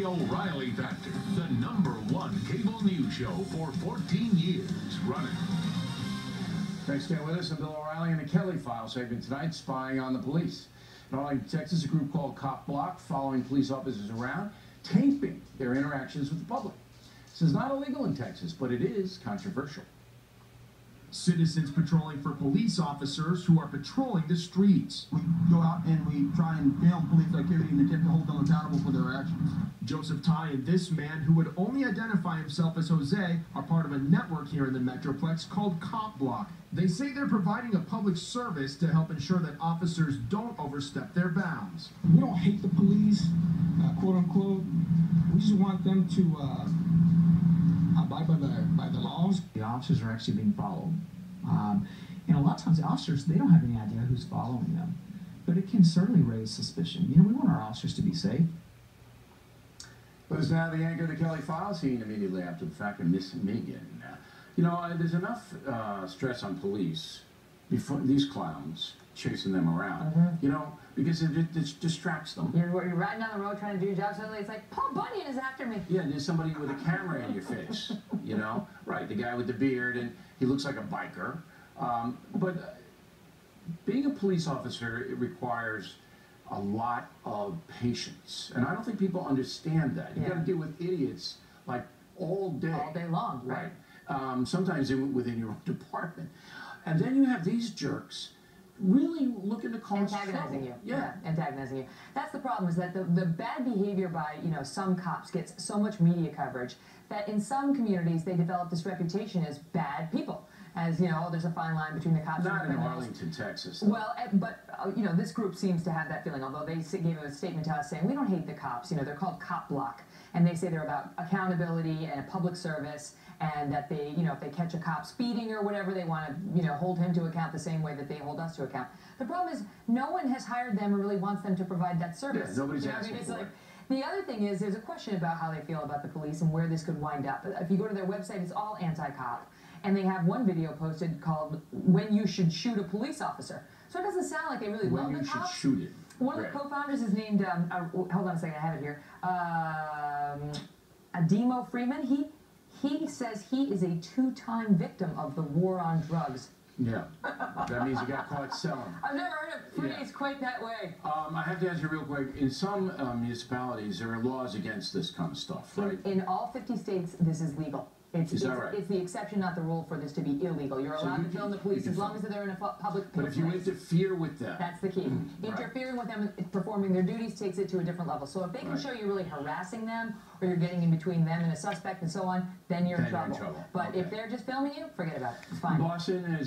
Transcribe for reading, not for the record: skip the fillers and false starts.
O'Reilly Factor, the #1 cable news show for 14 years running. Thanks for staying with us. I'm Bill O'Reilly in the Kelly File segment tonight, spying on the police. In Arlington, Texas, a group called Cop Block, following police officers around, taping their interactions with the public. This is not illegal in Texas, but it is controversial. Citizens patrolling for police officers who are patrolling the streets. We go out and we try and film police activity in an attempt to hold them accountable for their actions. Joseph Ty and this man, who would only identify himself as Jose, are part of a network here in the Metroplex called Cop Block. They say they're providing a public service to help ensure that officers don't overstep their bounds. We don't hate the police, quote unquote. We just want them to abide by the laws. The officers are actually being followed. And a lot of times the officers, they don't have any idea who's following them. But it can certainly raise suspicion. You know, we want our officers to be safe. But it's now the anchor of the Kelly File, seen immediately after the fact of Miss Megan. There's enough stress on police before these clowns chasing them around, because it distracts them. You're riding down the road trying to do your job, suddenly it's like, Paul Bunyan is after me. Yeah, and there's somebody with a camera in your face, Right, the guy with the beard, and he looks like a biker. But being a police officer, it requires a lot of patience. And I don't think people understand that. You've got to deal with idiots, like, all day. All day long, right. Sometimes within your own department. And then you have these jerks really looking to cause antagonizing trouble. you. Yeah, antagonizing you. That's the problem, is that the bad behavior by, some cops gets so much media coverage that in some communities they develop this reputation as bad people. As, there's a fine line between the cops and the criminals. Not in Arlington, Texas. Though. Well, but, this group seems to have that feeling, although they gave a statement to us saying, we don't hate the cops, they're called Cop Block, and they say they're about accountability and public service, and that they, if they catch a cop speeding or whatever, they want to, hold him to account the same way that they hold us to account. The problem is, no one has hired them or really wants them to provide that service. Yeah, nobody's asking for it. The other thing is, there's a question about how they feel about the police and where this could wind up. If you go to their website, it's all anti-cop. And they have one video posted called "When You Should Shoot a Police Officer." So it doesn't sound like they really love the cops. When you should shoot it. One of the co-founders is named, hold on a second, I have it here, Ademo Freeman. He says he is a 2-time victim of the war on drugs. Yeah, that means he got caught selling. I've never heard it phrased quite that way. I have to ask you real quick, in some municipalities, there are laws against this kind of stuff, right? In all 50 states, this is legal. Is that right? It's the exception, not the rule, for this to be illegal. You're allowed to film the police as long as they're in a public place. But if you interfere with them... That's the key. Interfering with them performing their duties takes it to a different level. So if they can show you're really harassing them, or you're getting in between them and a suspect and so on, then you're in trouble. But if they're just filming you, forget about it. It's fine. Boston is